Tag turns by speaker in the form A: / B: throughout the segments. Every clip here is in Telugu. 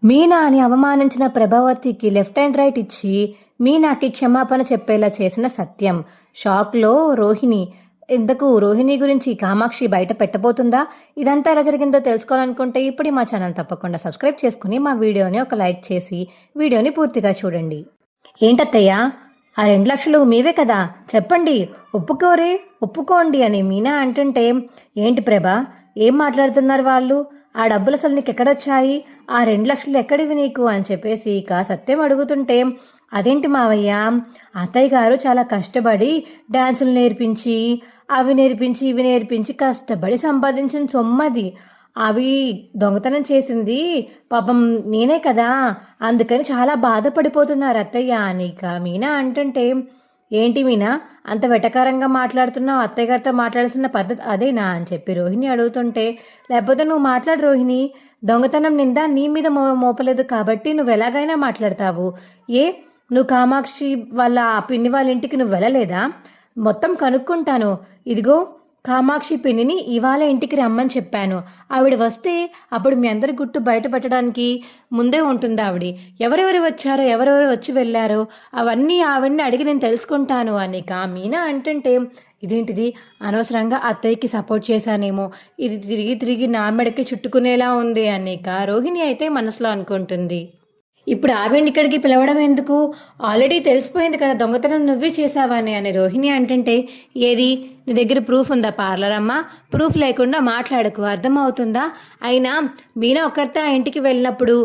A: మీనా అని అవమానించిన ప్రభావతికి లెఫ్ట్ అండ్ రైట్ ఇచ్చి మీనాకి క్షమాపణ చెప్పేలా చేసిన సత్యం. షాక్లో రోహిణి. ఇంతకు రోహిణి గురించి కామాక్షి బయట పెట్టబోతుందా? ఇదంతా ఎలా జరిగిందో తెలుసుకోవాలనుకుంటే ఇప్పుడు మా ఛానల్ తప్పకుండా సబ్స్క్రైబ్ చేసుకుని మా వీడియోని ఒక లైక్ చేసి వీడియోని పూర్తిగా చూడండి. ఏంటత్తయ్యా, ఆ 2 లక్షలు మీవే కదా, చెప్పండి, ఒప్పుకోండి అని మీనా అంటుంటే, ఏంటి ప్రభా, ఏం మాట్లాడుతున్నారు వాళ్ళు? ఆ డబ్బులు అసలు నీకు ఎక్కడొచ్చాయి? ఆ 2 లక్షలు ఎక్కడివి నీకు అని చెప్పేసి ఇక సత్యం అడుగుతుంటే, అదేంటి మావయ్య, అత్తయ్య గారు చాలా కష్టపడి డాన్సులు నేర్పించి అవి నేర్పించి ఇవి నేర్పించి కష్టపడి సంపాదించిన సొమ్మది. అవి దొంగతనం చేసింది పాపం నేనే కదా, అందుకని చాలా బాధపడిపోతున్నారు అత్తయ్య అని ఇక మీనా అంటుంటే, ఏంటి మీనా అంత వెటకారంగా మాట్లాడుతున్నావు? అత్తయ్య గారితో మాట్లాడాల్సిన పద్ధతి అదేనా అని చెప్పి రోహిణి అడుగుతుంటే, లేకపోతే నువ్వు మాట్లాడు రోహిణి, దొంగతనం నిందా నీ మీద మోపలేదు కాబట్టి నువ్వు ఎలాగైనా మాట్లాడతావు. నువ్వు కామాక్షి వాళ్ళ పిన్ని వాళ్ళ ఇంటికి నువ్వు వెళ్ళలేదా? మొత్తం కనుక్కుంటాను. ఇదిగో కామాక్షి పిన్నిని ఇవాళ ఇంటికి రమ్మని చెప్పాను. ఆవిడ వస్తే అప్పుడు మీ అందరి గుట్టు బయట పెట్టడానికి ముందే ఉంటుంది ఆవిడ. ఎవరెవరు వచ్చారో ఎవరెవరు వచ్చి వెళ్ళారో అవన్నీ ఆవిడని అడిగి నేను తెలుసుకుంటాను అని మీనా అంటుంటే, ఇదేంటిది, అనవసరంగా అత్తయ్యకి సపోర్ట్ చేశానేమో, ఇది తిరిగి తిరిగి నా మెడకి చుట్టుకునేలా ఉంది అని రోహిణి అయితే మనసులో అనుకుంటుంది. ఇప్పుడు ఆవిడని ఇక్కడికి పిలవడం ఎందుకు? ఆల్రెడీ తెలిసిపోయింది కదా దొంగతనం నువ్వే చేసావని అని రోహిణి అంటుంటే, ఏది నీ దగ్గర ప్రూఫ్ ఉందా పార్లర్ అమ్మ? ప్రూఫ్ లేకుండా మాట్లాడకు, అర్థమవుతుందా? అయినా మీనా ఒక్కరితే ఆ ఇంటికి వెళ్ళినప్పుడు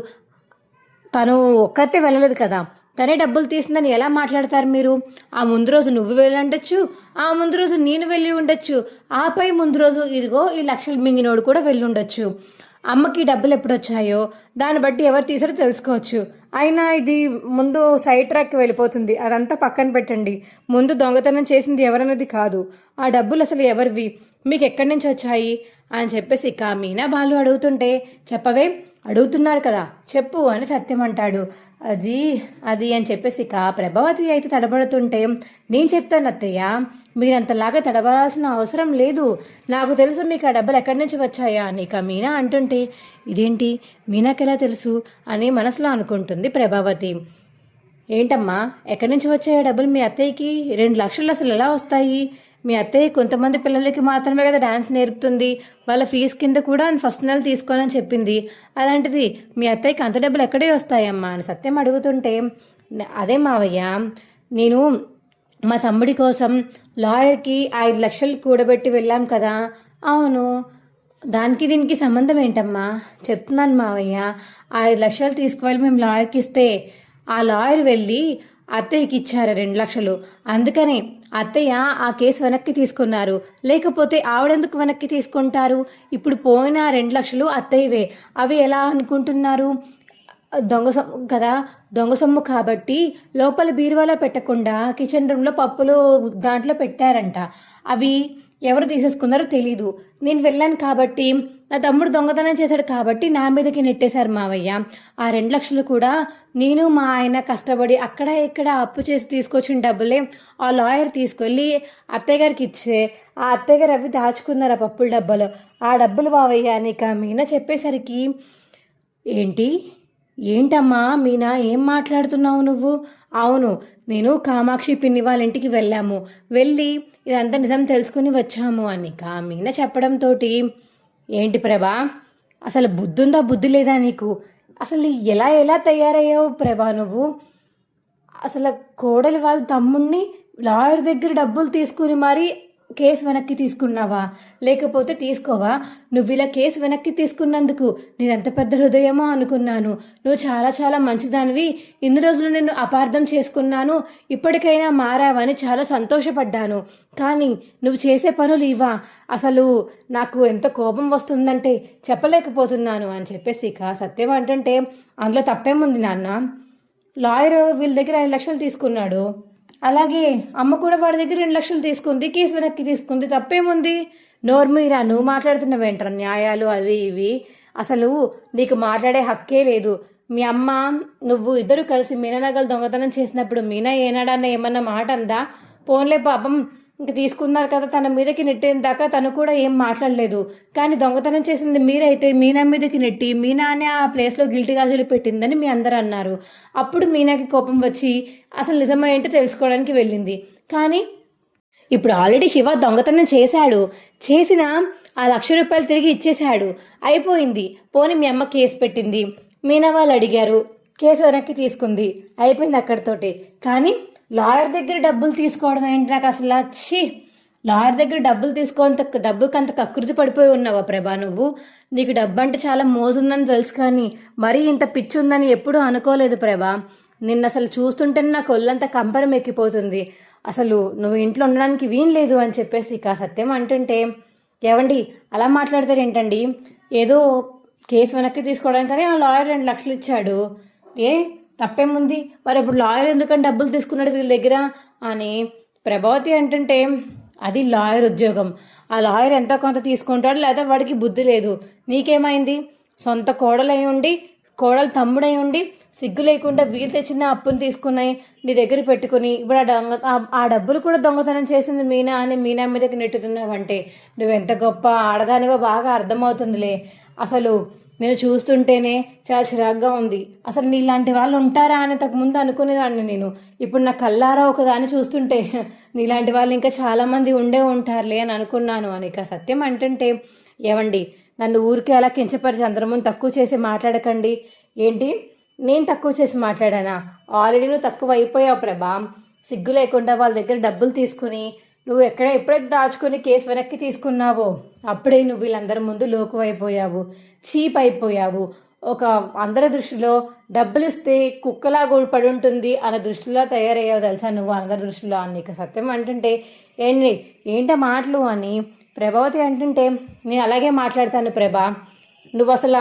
A: తను ఒక్కరితే వెళ్ళలేదు కదా, తనే డబ్బులు తీసిందని ఎలా మాట్లాడతారు మీరు? ఆ ముందు రోజు నువ్వు వెళ్ళి ఉండొచ్చు, ఆ ముందు రోజు నేను వెళ్ళి ఉండొచ్చు, ఆపై ముందు రోజు ఇదిగో ఈ లక్షలు మింగినోడు కూడా వెళ్ళి ఉండొచ్చు. అమ్మకి డబ్బులు ఎప్పుడు వచ్చాయో దాన్ని బట్టి ఎవరు తీసారో తెలుసుకోవచ్చు. అయినా ఇది ముందు సైడ్ ట్రాక్కి వెళ్ళిపోతుంది, అదంతా పక్కన పెట్టండి. ముందు దొంగతనం చేసింది ఎవరన్నది కాదు, ఆ డబ్బులు అసలు ఎవరివి, మీకు ఎక్కడి నుంచి వచ్చాయి అని చెప్పేసి మీనా బాలు అడుగుతుంటే, చెప్పవే, అడుగుతున్నాడు కదా చెప్పు అని సత్యం అంటాడు. అది అని చెప్పేసి ప్రభావతి అయితే తడబడుతుంటే, నేను చెప్తాను అత్తయ్య, మీరంతలాగా తడబడాల్సిన అవసరం లేదు, నాకు తెలుసు మీకు ఆ డబ్బులు ఎక్కడి నుంచి వచ్చాయా అని మీనా అంటుంటే, ఇదేంటి మీనాకెలా తెలుసు అని మనసులో అనుకుంటుంది ప్రభావతి. ఏంటమ్మా, ఎక్కడి నుంచి వచ్చాయా డబ్బులు మీ అత్తయ్యకి? 2 లక్షలు అసలు ఎలా వస్తాయి? మీ అత్తయ్య కొంతమంది పిల్లలకి మాత్రమే కదా డాన్స్ నేర్పుతుంది, వాళ్ళ ఫీజు కింద కూడా ఫస్ట్ నెల తీసుకోనని చెప్పింది, అలాంటిది మీ అత్తయ్యకి అంత డబ్బులు ఎక్కడే వస్తాయమ్మా అని సత్యం అడుగుతుంటే, అదే మావయ్య, నేను మా తమ్ముడి కోసం లాయర్కి 5 లక్షలు కూడబెట్టి వెళ్ళాం కదా. అవును, దానికి దీనికి సంబంధం ఏంటమ్మా? చెప్తున్నాను మావయ్య, 5 లక్షలు తీసుకువెళ్ళి మేము లాయర్కి ఇస్తే ఆ లాయర్ వెళ్ళి అత్తయ్యకి ఇచ్చారు 2 లక్షలు, అందుకని అత్తయ్య ఆ కేసు వెనక్కి తీసుకున్నారు, లేకపోతే ఆవిడెందుకు వెనక్కి తీసుకుంటారు? ఇప్పుడు పోయిన 2 లక్షలు అత్తయ్యవే, అవి ఎలా అనుకుంటున్నారు? దొంగ సొమ్ము కదా, దొంగ సొమ్ము కాబట్టి లోపల బీరువాలో పెట్టకుండా కిచెన్ రూమ్లో పప్పులు దాంట్లో పెట్టారంట, అవి ఎవరు తీసేసుకున్నారో తెలీదు. నేను వెళ్ళాను కాబట్టి, నా తమ్ముడు దొంగతనం చేశాడు కాబట్టి నా మీదకి నెట్టేశారు మావయ్య. ఆ 2 లక్షలు కూడా నేను మా ఆయన కష్టపడి అక్కడ ఇక్కడ అప్పు చేసి తీసుకొచ్చిన డబ్బులే ఆ లాయర్ తీసుకెళ్ళి అత్తయ్య గారికి ఇచ్చే, ఆ అత్తయ్య గారు అవి దాచుకున్నారు ఆ పప్పుల డబ్బులు, ఆ డబ్బులు మావయ్య అని మీనా చెప్పేసరికి, ఏంటమ్మా మీనా, ఏం మాట్లాడుతున్నావు నువ్వు? అవును, నేను కామాక్షి పిన్ని వాళ్ళ ఇంటికి వెళ్ళి ఇదంతా నిజం తెలుసుకుని వచ్చాము అని మీనా చెప్పడంతో, ఏంటి ప్రభా, అసలు బుద్ధుందా బుద్ధి లేదా నీకు? అసలు ఎలా తయారయ్యావు ప్రభా నువ్వు? అసలు కోడలి వాళ్ళ తమ్ముడిని లాయర్ దగ్గర డబ్బులు తీసుకుని మరీ కేసు వెనక్కి తీసుకున్నావా? లేకపోతే తీసుకోవా? నువ్వు ఇలా కేసు వెనక్కి తీసుకున్నందుకు నేను ఎంత పెద్ద హృదయమో అనుకున్నాను. నువ్వు చాలా చాలా మంచిదానివి, ఇన్ని రోజులు నిన్ను అపార్థం చేసుకున్నాను, ఇప్పటికైనా మారావని చాలా సంతోషపడ్డాను. కానీ నువ్వు చేసే పనులు ఇవా? అసలు నాకు ఎంత కోపం వస్తుందంటే చెప్పలేకపోతున్నాను అని చెప్పేసి సత్యం అంటుంటే, అందులో తప్పేముంది నాన్న, లాయర్ వీళ్ళ దగ్గర 5 లక్షలు తీసుకున్నాడు, అలాగే అమ్మ కూడా వాడి దగ్గర 2 లక్షలు తీసుకుంది, కేసు వెనక్కి తీసుకుంది, తప్పేముంది? నోర్మీరా, నువ్వు మాట్లాడుతున్నవేంటారు న్యాయాలు అవి ఇవి? అసలు నీకు మాట్లాడే హక్కే లేదు. మీ అమ్మ నువ్వు ఇద్దరు కలిసి మీనా నగలు దొంగతనం చేసినప్పుడు మీనా ఏనాడన్నా ఏమన్నా మాట అందా? పోన్లే పాపం ఇంక తీసుకున్నారు కదా, తన మీదకి నెట్టిన దాకా తను కూడా ఏం మాట్లాడలేదు. కానీ దొంగతనం చేసింది మీరైతే మీనా మీదకి నెట్టి మీనా అనే ఆ ప్లేస్లో గిల్టీ గాజులు పెట్టిందని మీ అందరూ అన్నారు. అప్పుడు మీనాకి కోపం వచ్చి అసలు నిజమేంటో తెలుసుకోవడానికి వెళ్ళింది. కానీ ఇప్పుడు ఆల్రెడీ శివ దొంగతనం చేసిన ఆ ₹1,00,000 తిరిగి ఇచ్చేశాడు, అయిపోయింది. పోనీ మీ అమ్మ కేసు పెట్టింది, మీనా వాళ్ళు అడిగారు, కేసు వెనక్కి తీసుకుంది, అయిపోయింది అక్కడితోటి. కానీ లాయర్ దగ్గర డబ్బులు తీసుకోవడం ఏంటి నాకు అసలు వచ్చి. లాయర్ దగ్గర డబ్బులు డబ్బుకి అంత కకృతి పడిపోయి ఉన్నావా ప్రభా నువ్వు? నీకు డబ్బు అంటే చాలా మోజుందని తెలుసు, కానీ మరీ ఇంత పిచ్చి ఉందని ఎప్పుడూ అనుకోలేదు ప్రభా. నిన్న అసలు చూస్తుంటేనే నాకు ఒళ్ళంతా కంపరం ఎక్కిపోతుంది. అసలు నువ్వు ఇంట్లో ఉండడానికి వీలు లేదు అని చెప్పేసి ఇక సత్యం అంటుంటే, ఏవండి అలా మాట్లాడతారేంటండి? ఏదో కేసు వెనక్కి తీసుకోవడానికని ఆ లాయర్ 2 లక్షలు ఇచ్చాడు, తప్పేముంది? మరి ఇప్పుడు లాయర్ ఎందుకని డబ్బులు తీసుకున్నాడు వీళ్ళ దగ్గర అని ప్రభావతి అంటుంటే, అది లాయర్ ఉద్యోగం, ఆ లాయర్ ఎంతో కొంత తీసుకుంటాడు, లేదా వాడికి బుద్ధి లేదు. నీకేమైంది? సొంత కోడలై ఉండి, కోడలు తమ్ముడై ఉండి సిగ్గు లేకుండా వీలు తెచ్చిన అప్పును తీసుకున్నాయి నీ దగ్గర పెట్టుకుని ఇప్పుడు ఆ డబ్బులు కూడా దొంగతనం చేసింది మీనా అని మీనా మీదకి నెట్టుతున్నావంటే నువ్వెంత గొప్ప ఆడదానివో బాగా అర్థమవుతుందిలే. అసలు నేను చూస్తుంటేనే చాలా చిరాగ్గా ఉంది. అసలు నీలాంటి వాళ్ళు ఉంటారా అని ముందు అనుకునేదాన్ని నేను. ఇప్పుడు నా కళ్ళారా ఒకదాన్ని చూస్తుంటే నీలాంటి వాళ్ళు ఇంకా చాలామంది ఉండే ఉంటారులే అని అనుకున్నాను అని ఇక సత్యం అంటుంటే, ఏవండి నన్ను ఊరికే అలా కించపరిచి అందరి ముందు తక్కువ చేసి మాట్లాడకండి. ఏంటి నేను తక్కువ చేసి మాట్లాడానా? ఆల్రెడీ నువ్వు తక్కువ అయిపోయావు ప్రభా. సిగ్గు లేకుండా వాళ్ళ దగ్గర డబ్బులు తీసుకుని నువ్వు ఎప్పుడైతే దాచుకుని కేసు వెనక్కి తీసుకున్నావో అప్పుడే నువ్వు వీళ్ళందరి ముందు లోకు అయిపోయావు, చీప్ అయిపోయావు. ఒక అందరి దృష్టిలో డబ్బులు ఇస్తే కుక్కలా పడి ఉంటుంది అన్న దృష్టిలో తయారయ్యావు తెలుసా నువ్వు అందరి దృష్టిలో అని. ఇక సత్యం అంటుంటే, ఏంట మాటలు అని ప్రభావతి అంటుంటే, నేను అలాగే మాట్లాడతాను ప్రభా. నువ్వు అసలు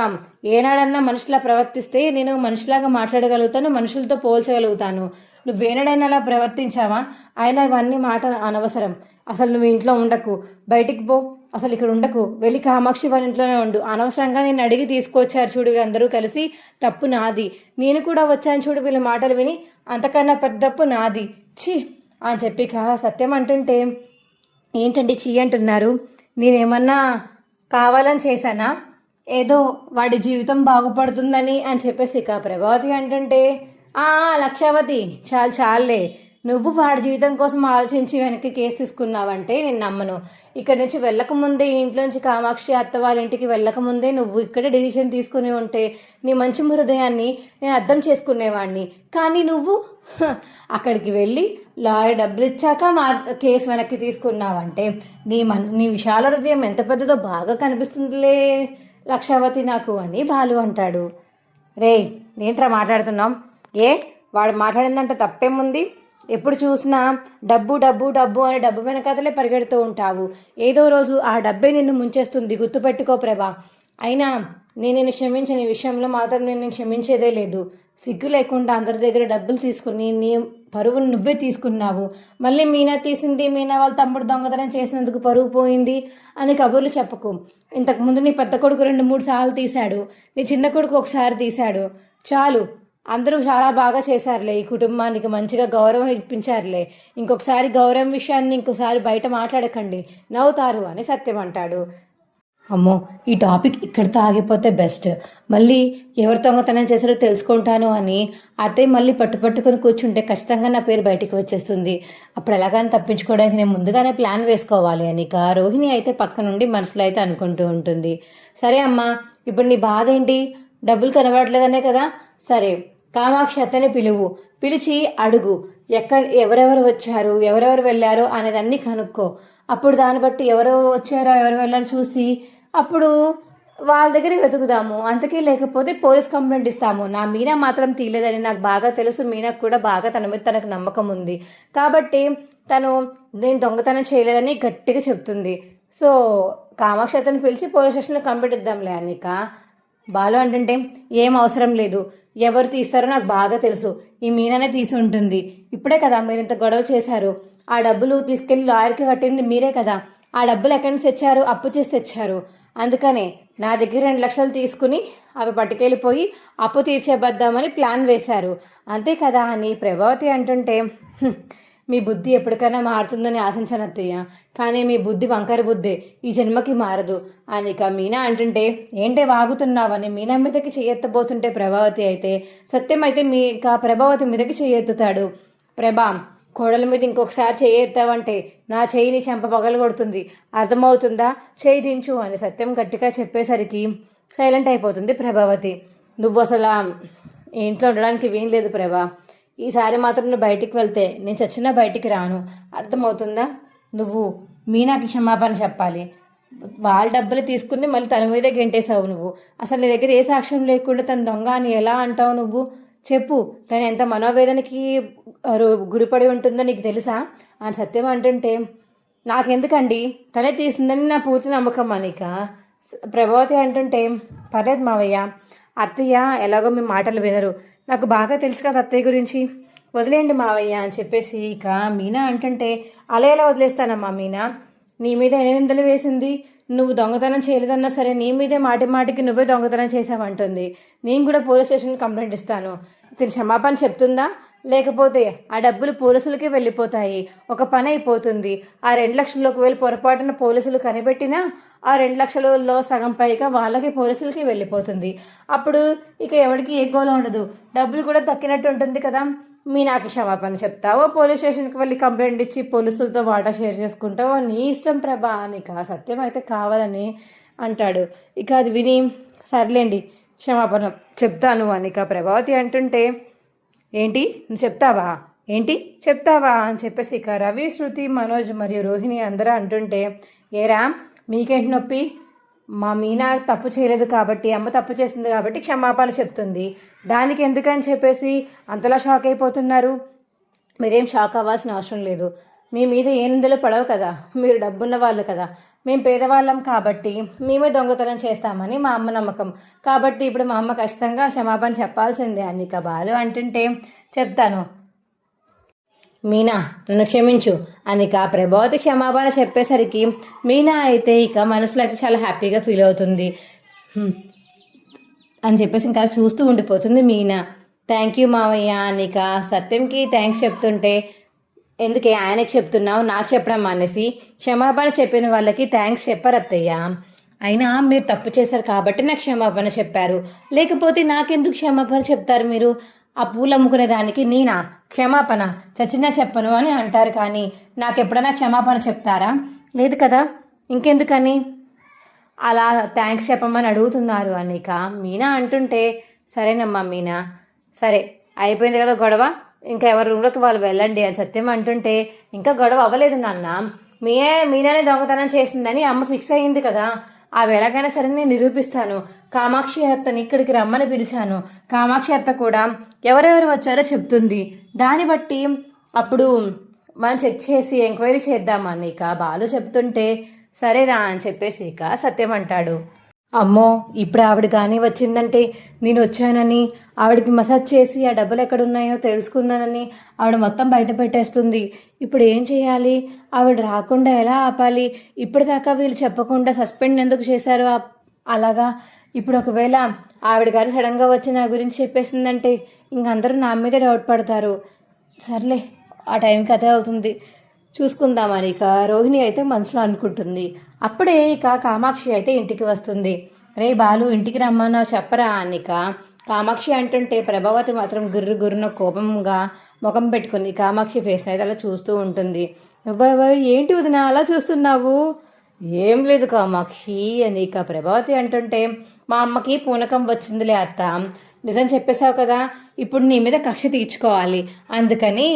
A: ఏనాడన్నా మనిషిలా ప్రవర్తిస్తే నేను మనిషిలాగా మాట్లాడగలుగుతాను, మనుషులతో పోల్చగలుగుతాను. నువ్వేనాడైనా అలా ప్రవర్తించావా? అయినా ఇవన్నీ మాట అనవసరం. అసలు నువ్వు ఇంట్లో ఉండకు, బయటికి పో, అసలు ఇక్కడ ఉండకు, వెళ్ళి కామాక్షి వాళ్ళ ఇంట్లోనే ఉండు. అనవసరంగా నేను అడిగి తీసుకొచ్చారు చూడు వీళ్ళందరూ కలిసి, తప్పు నాది. నేను కూడా వచ్చాను చూడు వీళ్ళ మాటలు విని, అంతకన్నా పెద్ద తప్పు నాది, ఛీ అని చెప్పి సత్యం అంటుంటే, ఏంటండి చీ అంటున్నారు? నేనేమన్నా కావాలని చేశానా? ఏదో వాడి జీవితం బాగుపడుతుందని అని చెప్పేసి ఇక ప్రభావతి అంటుంటే, లక్షావతి చాలే, నువ్వు వాడి జీవితం కోసం ఆలోచించి వెనక్కి కేసు తీసుకున్నావంటే నేను నమ్మను. ఇక్కడి నుంచి వెళ్ళకముందే, ఇంట్లోంచి కామాక్షి అత్త వాళ్ళ ఇంటికి వెళ్ళకముందే నువ్వు ఇక్కడే డిసిషన్ తీసుకుని ఉంటే నీ మంచి హృదయాన్ని నేను అర్థం చేసుకునేవాడిని. కానీ నువ్వు అక్కడికి వెళ్ళి లాయర్ డబ్బులు ఇచ్చాక కేసు వెనక్కి తీసుకున్నావంటే నీ విశాల హృదయం ఎంత పెద్దదో బాగా కనిపిస్తుందిలే లక్షావతి నాకు అని బాలు అంటాడు. రే ఏంట్రా మాట్లాడుతున్నాం? వాడు మాట్లాడిందంటే తప్పేముంది? ఎప్పుడు చూసినా డబ్బు డబ్బు డబ్బు అని డబ్బు వెనకాతలే పరిగెడుతూ ఉంటావు. ఏదో రోజు ఆ డబ్బే నిన్ను ముంచేస్తుంది, గుర్తుపెట్టుకో ప్రభా. అయినా నేను క్షమించని విషయంలో మాత్రం నేను క్షమించేదే లేదు. సిగ్గు లేకుండా అందరి దగ్గర డబ్బులు తీసుకుని నీ పరువును నువ్వే తీసుకున్నావు. మళ్ళీ మీనా తీసింది, మీనా వాళ్ళ తమ్ముడు దొంగతనం చేసినందుకు పరువు పోయింది అని కబుర్లు చెప్పకు. ఇంతకుముందు నీ పెద్ద కొడుకు 2-3 సార్లు తీశాడు, నీ చిన్న కొడుకు ఒకసారి తీశాడు. చాలు, అందరూ చాలా బాగా చేశారులే, ఈ కుటుంబానికి మంచిగా గౌరవం ఇప్పించారులే. ఇంకొకసారి గౌరవం విషయాన్ని ఇంకోసారి బయట మాట్లాడకండి, నవ్వుతారు అని సత్యం అంటాడు. అమ్మో, ఈ టాపిక్ ఇక్కడితో ఆగిపోతే బెస్ట్. మళ్ళీ ఎవరు దొంగతనం చేశారో తెలుసుకుంటాను అని అత్తయ్య మళ్ళీ పట్టుకొని కూర్చుంటే ఖచ్చితంగా నా పేరు బయటికి వచ్చేస్తుంది. అప్పుడు ఎలాగైనా తప్పించుకోవడానికి నేను ముందుగానే ప్లాన్ వేసుకోవాలి అని ఇక రోహిణి అయితే పక్క నుండి మనసులో అయితే అనుకుంటూ ఉంటుంది. సరే అమ్మా, ఇప్పుడు నీ బాధ ఏంటి? డబ్బులు కనబడట్లేదనే కదా? సరే, కామాక్షి అత్తని పిలిచి అడుగు, ఎవరెవరు వచ్చారు, ఎవరెవరు వెళ్ళారో అనేదాన్ని కనుక్కో. అప్పుడు దాన్ని బట్టి ఎవరు వచ్చారో ఎవరు వెళ్ళారో చూసి అప్పుడు వాళ్ళ దగ్గర వెతుకుదాము. అంతకే లేకపోతే పోలీస్ కంప్లైంట్ ఇస్తాము. నా మీనా మాత్రం తీయలేదని నాకు బాగా తెలుసు. మీనాకు కూడా బాగా తన మీద తనకు నమ్మకం ఉంది కాబట్టి నేను దొంగతనం చేయలేదని గట్టిగా చెప్తుంది. సో కామాక్షి అతను పిలిచి పోలీస్ స్టేషన్లో కంప్లైంట్ ఇద్దాంలే అనిక. బాలు అంటుంటే, ఏం అవసరం లేదు, ఎవరు తీస్తారో నాకు బాగా తెలుసు, ఈ మీనానే తీసి ఉంటుంది. ఇప్పుడే కదా మీరు ఇంత గొడవ చేశారు, ఆ డబ్బులు తీసుకెళ్లి లాయర్కి కట్టింది మీరే కదా. ఆ డబ్బులు ఎక్కడి నుంచి తెచ్చారు? అప్పు చేసి తెచ్చారు. అందుకనే నా దగ్గర 2 లక్షలు తీసుకుని అవి పట్టుకెళ్ళిపోయి అప్పు తీర్చేబద్దామని ప్లాన్ వేశారు, అంతే కదా అని ప్రభావతి అంటుంటే, మీ బుద్ధి ఎప్పటికైనా మారుతుందని ఆశించాను అత్తయ్య, కానీ మీ బుద్ధి వంకర బుద్ధే, ఈ జన్మకి మారదు అని ఇక మీనా అంటుంటే, ఏంటే వాగుతున్నావని మీనా మీదకి చెయ్యెత్తబోతుంటే ప్రభావతి అయితే, సత్యం అయితే ఇక ప్రభావతి మీదకి చెయ్యెత్తుతాడు. ప్రభా, కోడల మీద ఇంకొకసారి చెయ్యెత్తావంటే నా చెయ్యిని చెంప పగలు కొడుతుంది, అర్థమవుతుందా, చెయ్యి దించు అని సత్యం గట్టిగా చెప్పేసరికి సైలెంట్ అయిపోతుంది ప్రభావతి. నువ్వు అసలు ఇంట్లో ఉండడానికి ఏం లేదు ప్రభా, ఈసారి మాత్రం నువ్వు బయటికి వెళ్తే నేను చచ్చినా బయటికి రాను, అర్థమవుతుందా? నువ్వు మీనాకి క్షమాపణ చెప్పాలి. వాళ్ళ డబ్బులు తీసుకుని మళ్ళీ తన మీదే గెంటేసావు నువ్వు. అసలు నీ దగ్గర ఏ సాక్ష్యం లేకుండా తన దొంగ అని ఎలా అంటావు నువ్వు? చెప్పు, తను ఎంత మనోవేదనకి గురిపడి ఉంటుందో నీకు తెలుసా అని సత్యం అంటుంటే, నాకెందుకండి, తనే తీసిందని నా పూర్తి నమ్మకం అనిక ప్రభావతి అంటుంటే, పర్లేదు మావయ్య, అత్తయ్య ఎలాగో మీ మాటలు వినరు, నాకు బాగా తెలుసు కదా అత్తయ్య గురించి, వదిలేయండి మావయ్య అని చెప్పేసి ఇక మీనా అంటుంటే, అలా ఎలా వదిలేస్తానమ్మా మీనా, నీ మీద ఎన్ని నిందలు వేసింది, నువ్వు దొంగతనం చేయలేదన్నా సరే నీ మీదే మాటి మాటికి నువ్వే దొంగతనం చేసావంటుంది. నేను కూడా పోలీస్ స్టేషన్కి కంప్లైంట్ ఇస్తాను. ఇతను క్షమాపణ చెప్తుందా, లేకపోతే ఆ డబ్బులు పోలీసులకి వెళ్ళిపోతాయి, ఒక పని అయిపోతుంది. ఆ 2 లక్షలు ఒకవేళ పొరపాటున పోలీసులు కనిపెట్టినా ఆ 2 లక్షలలో సగం పైగా వాళ్ళకి పోలీసులకి వెళ్ళిపోతుంది. అప్పుడు ఇక ఎవరికి ఏ గోల ఉండదు, డబ్బులు కూడా తక్కినట్టు ఉంటుంది కదా. మీ నాకు క్షమాపణ చెప్తావో పోలీస్ స్టేషన్కి వెళ్ళి కంప్లైంట్ ఇచ్చి పోలీసులతో వాటా షేర్ చేసుకుంటావో నీ ఇష్టం ప్రభా అని ఇక సత్యం అయితే కావాలని అంటాడు. ఇక అది విని సర్లేండి క్షమాపణ చెప్తాను అని ఇక ప్రభావతి అంటుంటే, ఏంటి నువ్వు చెప్తావా, ఏంటి చెప్తావా అని చెప్పేసి ఇక రవి, శృతి, మనోజ్ మరియు రోహిణి అందరూ అంటుంటే, ఏరా మీకేంటి నొప్పి, మా మీనా తప్పు చేయలేదు కాబట్టి, అమ్మ తప్పు చేసింది కాబట్టి క్షమాపణ చెప్తుంది, దానికి ఎందుకని చెప్పేసి అంతలా షాక్ అయిపోతున్నారు? మీరేం షాక్ అవ్వాల్సిన అవసరం లేదు, మీ మీద ఏ నిందలు పడవు కదా, మీరు డబ్బున్న వాళ్ళు కదా, మేము పేదవాళ్ళం కాబట్టి మేమే దొంగతనం చేస్తామని మా అమ్మ నమ్మకం, కాబట్టి ఇప్పుడు మా అమ్మ ఖచ్చితంగా క్షమాపణ చెప్పాల్సిందే అని ఇక బాలు అంటుంటే, చెప్తాను మీనా నన్ను క్షమించు అని ఇక ప్రభావతి క్షమాపణ చెప్పేసరికి మీనా అయితే ఇక మనసులో అయితే చాలా హ్యాపీగా ఫీల్ అవుతుంది అని చెప్పేసి ఇంకా చూస్తూ ఉండిపోతుంది మీనా. థ్యాంక్ యూ మావయ్య అని ఇక సత్యంకి థ్యాంక్స్ చెప్తుంటే, ఎందుకే ఆయనకి చెప్తున్నావు, నాకు చెప్పడం మానేసి, క్షమాపణ చెప్పిన వాళ్ళకి థ్యాంక్స్ చెప్పరు అత్తయ్య, అయినా మీరు తప్పు చేశారు కాబట్టి నాకు క్షమాపణ చెప్పారు, లేకపోతే నాకెందుకు క్షమాపణ చెప్తారు మీరు? ఆ పూలు అమ్ముకునే దానికి నేనా క్షమాపణ చచ్చినా చెప్పను అని అంటారు, కానీ నాకెప్పుడైనా క్షమాపణ చెప్తారా? లేదు కదా, ఇంకెందుకని అలా థ్యాంక్స్ చెప్పమని అడుగుతున్నారు అని ఇక మీనా అంటుంటే, సరేనమ్మా మీనా, సరే అయిపోయింది కదా గొడవ, ఇంకా ఎవరి రూమ్లోకి వాళ్ళు వెళ్ళండి అని సత్యం అంటుంటే, ఇంకా గొడవ అవ్వలేదు నాన్న, మీనానే దొంగతనం చేసిందని అమ్మ ఫిక్స్ అయ్యింది కదా, అవి ఎలాగైనా సరే నేను నిరూపిస్తాను. కామాక్షి అత్తని ఇక్కడికి రమ్మని పిలిచాను, కామాక్షి అత్త కూడా ఎవరెవరు వచ్చారో చెప్తుంది, దాన్ని బట్టి అప్పుడు మనం చెక్ చేసి ఎంక్వైరీ చేద్దామని ఇక బాలు చెప్తుంటే, సరేరా అని చెప్పేసి ఇక సత్యం అంటాడు. అమ్మో, ఇప్పుడు ఆవిడ కానీ వచ్చిందంటే నేను వచ్చానని, ఆవిడకి మసాజ్ చేసి ఆ డబ్బులు ఎక్కడున్నాయో తెలుసుకున్నానని ఆవిడ మొత్తం బయట పెట్టేస్తుంది. ఇప్పుడు ఏం చేయాలి, ఆవిడ రాకుండా ఎలా ఆపాలి, ఇప్పటిదాకా వీళ్ళు చెప్పకుండా సస్పెండ్ ఎందుకు చేశారు అలాగా, ఇప్పుడు ఒకవేళ ఆవిడ గారు సడన్గా వచ్చి నా గురించి చెప్పేసిందంటే ఇంకందరూ నా మీద డౌట్ పడతారు. సర్లే, ఆ టైంకి అదే అవుతుంది, చూసుకుందామని ఇక రోహిణి అయితే మనసులో అనుకుంటుంది. అప్పుడే ఇక కామాక్షి అయితే ఇంటికి వస్తుంది. రే బాలు, ఇంటికి రమ్మన్నావు చెప్పరా అనిక కామాక్షి అంటుంటే, ప్రభావతి మాత్రం గుర్రున కోపంగా ముఖం పెట్టుకుంది కామాక్షి ఫేస్ని అయితే అలా చూస్తూ ఉంటుంది. ఏంటి వదిన అలా చూస్తున్నావు? ఏం లేదు కామాక్షి అని ఇక ప్రభావతి అంటుంటే, మా అమ్మకి పూనకం వచ్చిందిలే అత్త, నిజం చెప్పేశావు కదా, ఇప్పుడు నీ మీద కక్ష తీర్చుకోవాలి, అందుకని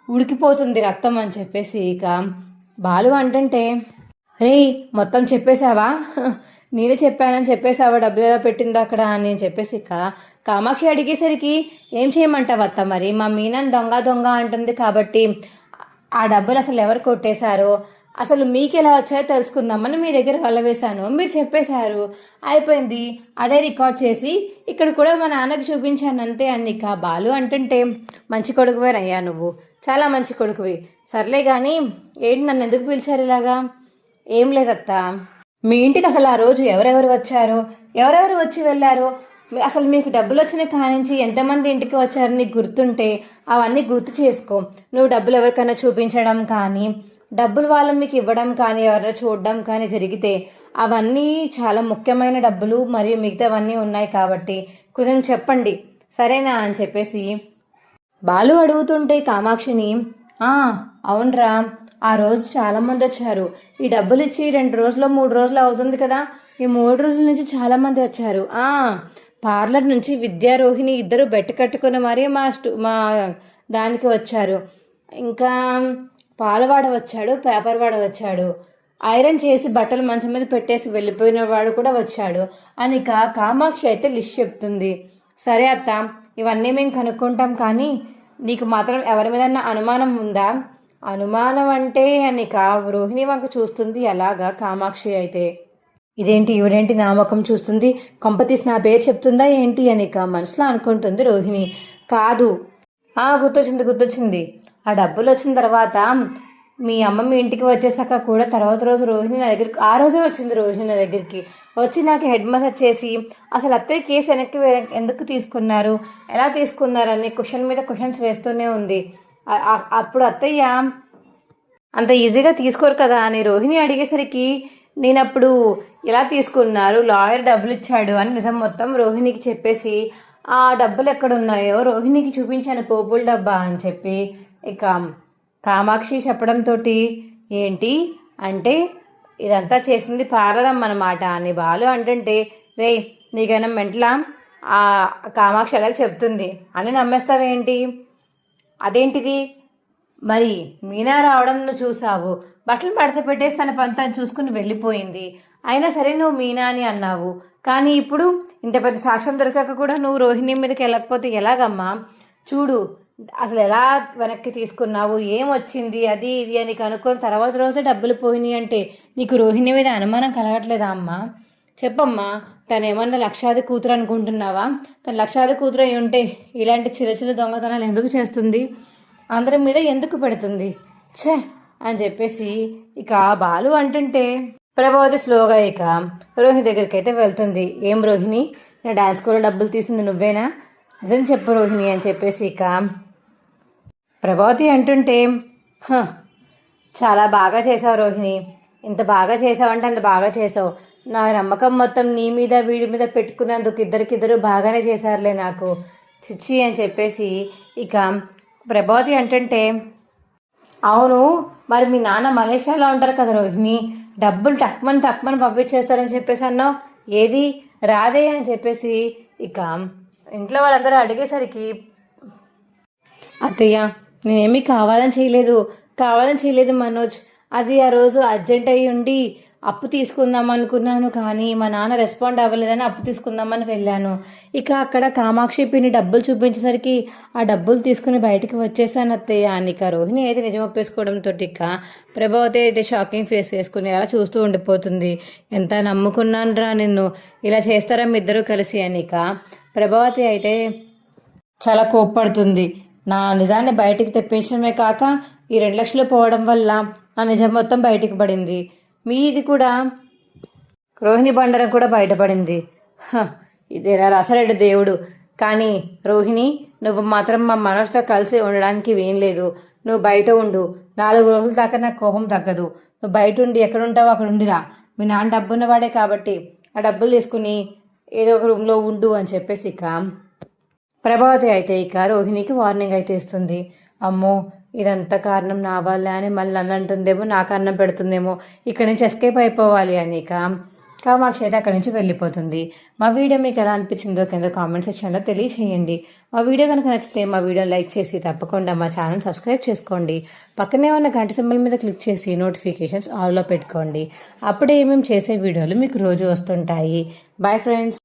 A: ఉడికిపోతుంది రక్తం అని చెప్పేసి ఇక బాలు అంటుంటే, రే మొత్తం చెప్పేశావా, నేనే చెప్పానని చెప్పేసావా, డబ్బులు ఎలా పెట్టిందో అక్కడ అని చెప్పేసి ఇక కామాక్షి అడిగేసరికి, ఏం చేయమంటావు అత్త, మరి మా మీనని దొంగ అంటుంది కాబట్టి ఆ డబ్బులు అసలు ఎవరు కొట్టేశారో, అసలు మీకు ఎలా వచ్చాయో తెలుసుకుందామని మీ దగ్గర వెళ్ళవేశాను, మీరు చెప్పేశారు, అయిపోయింది, అదే రికార్డ్ చేసి ఇక్కడ కూడా మా నాన్నకి చూపించాను అంతే అని ఇక బాలు అంటుంటే, మంచి కొడుకువేనయ్యా నువ్వు, చాలా మంచి కొడుకువి, సర్లే కానీ ఏంటి నన్ను ఎందుకు పిలిచారు ఇలాగా? ఏం లేదత్తా, మీ ఇంటికి అసలు ఆ రోజు ఎవరెవరు వచ్చారో, ఎవరెవరు వచ్చి వెళ్ళారో అసలు మీకు డబ్బులు వచ్చిన కానించి ఎంతమంది ఇంటికి వచ్చారో నీకు గుర్తుంటే అవన్నీ గుర్తు చేసుకో. నువ్వు డబ్బులు ఎవరికైనా చూపించడం కానీ, డబ్బులు వాళ్ళు మీకు ఇవ్వడం కానీ, ఎవరైనా చూడడం కానీ జరిగితే అవన్నీ చాలా ముఖ్యమైన డబ్బులు మరియు మిగతావన్నీ ఉన్నాయి కాబట్టి కొంచెం చెప్పండి సరేనా అని చెప్పేసి బాలు అడుగుతుంటే కామాక్షిని, అవునరా, ఆ రోజు చాలామంది వచ్చారు. ఈ డబ్బులు ఇచ్చి 2 రోజులు 3 రోజులు అవుతుంది కదా, ఈ 3 రోజుల నుంచి చాలామంది వచ్చారు. పార్లర్ నుంచి విద్యారోహిణి ఇద్దరు బెట్ట కట్టుకుని మరీ మా దానికి వచ్చారు. ఇంకా పాలవాడ వచ్చాడు, పేపర్ వాడ వచ్చాడు, ఐరన్ చేసి బట్టలు మంచం మీద పెట్టేసి వెళ్ళిపోయిన వాడు కూడా వచ్చాడు అని కామాక్షి అయితే లిస్ట్ చెప్తుంది. సరే అత్త, ఇవన్నీ మేము కనుక్కుంటాం, కానీ నీకు మాత్రం ఎవరి మీద అనుమానం ఉందా? అనుమానం అంటే అని రోహిణి వంక చూస్తుంది. అలాగా కామాక్షి అయితే, ఇదేంటి ఈవిడేంటి నా ముఖం చూస్తుంది, కొంపతీసి నా పేరు చెప్తుందా ఏంటి అని మనసులో అనుకుంటుంది రోహిణి. కాదు, గుర్తొచ్చింది. ఆ డబ్బులు వచ్చిన తర్వాత మీ అమ్మ మీ ఇంటికి వచ్చేసాక కూడా తర్వాత రోజు రోహిణి నా దగ్గరికి, ఆ రోజే వచ్చింది రోహిణి నా దగ్గరికి వచ్చి నాకు హెడ్ మసాజ్ చేసి అసలు అత్తయ్య కేసు వెనక్కి ఎందుకు తీసుకున్నారు, ఎలా తీసుకున్నారు అని క్వశ్చన్ మీద క్వశ్చన్స్ వేస్తూనే ఉంది. అప్పుడు అత్తయ్య అంత ఈజీగా తీసుకోరు కదా అని రోహిణి అడిగేసరికి నేను అప్పుడు ఎలా తీసుకున్నారు, లాయర్ డబ్బులు ఇచ్చాడు అని నిజం మొత్తం రోహిణికి చెప్పేసి ఆ డబ్బులు ఎక్కడున్నాయో రోహిణికి చూపించాను, పోపుల డబ్బా అని చెప్పి ఇక కామాక్షి చెప్పడంతో ఏంటి అంటే ఇదంతా చేసింది పార్లరమ్మ అన్నమాట అని బాలు అంటుంటే, రే నీకైనా మెంట్లా, ఆ కామాక్షి అలాగే చెప్తుంది అని నమ్మేస్తావేంటి? అదేంటిది మరి మీనా రావడం నువ్వు చూసావు, బట్టలు పడితే పెట్టేసి తన పని తను చూసుకుని వెళ్ళిపోయింది, అయినా సరే నువ్వు మీనా అని అన్నావు. కానీ ఇప్పుడు ఇంత పెద్ద సాక్ష్యం దొరకక కూడా నువ్వు రోహిణి మీదకి వెళ్ళకపోతే ఎలాగమ్మా? చూడు అసలు ఎలా వెనక్కి తీసుకున్నావు, ఏం వచ్చింది, అది ఇది అని కనుక్కొని తర్వాత రోజే డబ్బులు పోయినాయి అంటే నీకు రోహిణి మీద అనుమానం కలగట్లేదా అమ్మా? చెప్పమ్మా, తను ఏమన్నా లక్షాది కూతురు అనుకుంటున్నావా? తను లక్షాది కూతురు అయి ఉంటే ఇలాంటి చిన్న దొంగతనాలు ఎందుకు చేస్తుంది, అందరి మీద ఎందుకు పెడుతుంది ఛే అని చెప్పేసి ఇక బాలు అంటుంటే ప్రభావతి స్లోగా ఇక రోహిణి దగ్గరికి అయితే వెళ్తుంది. ఏం రోహిణి, నా డాన్స్ స్కూల్లో డబ్బులు తీసింది నువ్వేనా, నిజం చెప్పు రోహిణి అని చెప్పేసి ఇక ప్రభావతి అంటుంటే, చాలా బాగా చేసావు రోహిణి, ఇంత బాగా చేసావంటే అంత బాగా చేసావు, నా నమ్మకం మొత్తం నీ మీద వీడి మీద పెట్టుకున్నందుకు ఇద్దరికిద్దరు బాగానే చేశారులే నాకు, చిచ్చి అని చెప్పేసి ఇక ప్రభావతి అంటుంటే, అవును మరి మీ నాన్న మలేషియాలో ఉంటారు కదా రోహిణి, డబ్బులు టక్మని పంపించేస్తారని చెప్పేసి అన్నావు, ఏది రాదే అని చెప్పేసి ఇక ఇంట్లో వాళ్ళందరూ అడిగేసరికి, అత్తయ్య నేనేమీ కావాలని చేయలేదు మనోజ్, అది ఆ రోజు అర్జెంట్ అయ్యి ఉండి అప్పు తీసుకుందాం అనుకున్నాను, కానీ మా నాన్న రెస్పాండ్ అవ్వలేదని అప్పు తీసుకుందామని వెళ్ళాను. ఇక అక్కడ కామాక్షి పిన్ని డబ్బులు చూపించేసరికి ఆ డబ్బులు తీసుకుని బయటికి వచ్చేసాను అత్తయ్య అని రోహిణి అయితే నిజం ఒప్పేసుకోవడంతో ఇక ప్రభావతి అయితే షాకింగ్ ఫేస్ వేసుకుని అలా చూస్తూ ఉండిపోతుంది. ఎంత నమ్ముకున్నాను రా నిన్ను, ఇలా చేస్తారా మీ ఇద్దరూ కలిసి అని ప్రభావతి అయితే చాలా కోప్పడుతుంది. నా నిజాన్ని బయటికి తెప్పించడమే కాక ఈ 2 లక్షలు పోవడం వల్ల నా నిజం మొత్తం బయటికి పడింది, మీది కూడా రోహిణి బండారం కూడా బయటపడింది. ఇదేనా రసరెడ్డి దేవుడు. కానీ రోహిణి, నువ్వు మాత్రం మా మనసుతో కలిసి ఉండడానికి ఏం లేదు, నువ్వు బయట ఉండు, 4 రోజుల దాకా నాకు కోపం తగ్గదు, నువ్వు బయట ఉండి ఎక్కడుంటావో అక్కడ ఉండిరా, మీ నాన్న డబ్బున్నవాడే కాబట్టి ఆ డబ్బులు తీసుకుని ఏదో ఒక రూమ్లో ఉండు అని చెప్పేసి ఇక ప్రభావతి అయితే ఇక రోహిణికి వార్నింగ్ అయితే ఇస్తుంది. అమ్మో ఇదంతా కారణం నా వల్ల అని మళ్ళీ నన్ను అంటుందేమో, నాకు అన్నం పెడుతుందేమో, ఇక్కడి నుంచి ఎస్కేప్ అయిపోవాలి అని ఇక కామాక్షి అయితే అక్కడి నుంచి వెళ్ళిపోతుంది. మా వీడియో మీకు ఎలా అనిపించిందో కింద కామెంట్ సెక్షన్లో తెలియచేయండి. మా వీడియో కనుక నచ్చితే మా వీడియోని లైక్ చేసి తప్పకుండా మా ఛానల్ సబ్స్క్రైబ్ చేసుకోండి. పక్కనే ఉన్న గంట సింబల్ మీద క్లిక్ చేసి నోటిఫికేషన్స్ ఆల్లో పెట్టుకోండి. అప్పుడే మేము చేసే వీడియోలు మీకు రోజు వస్తుంటాయి. Bye friends.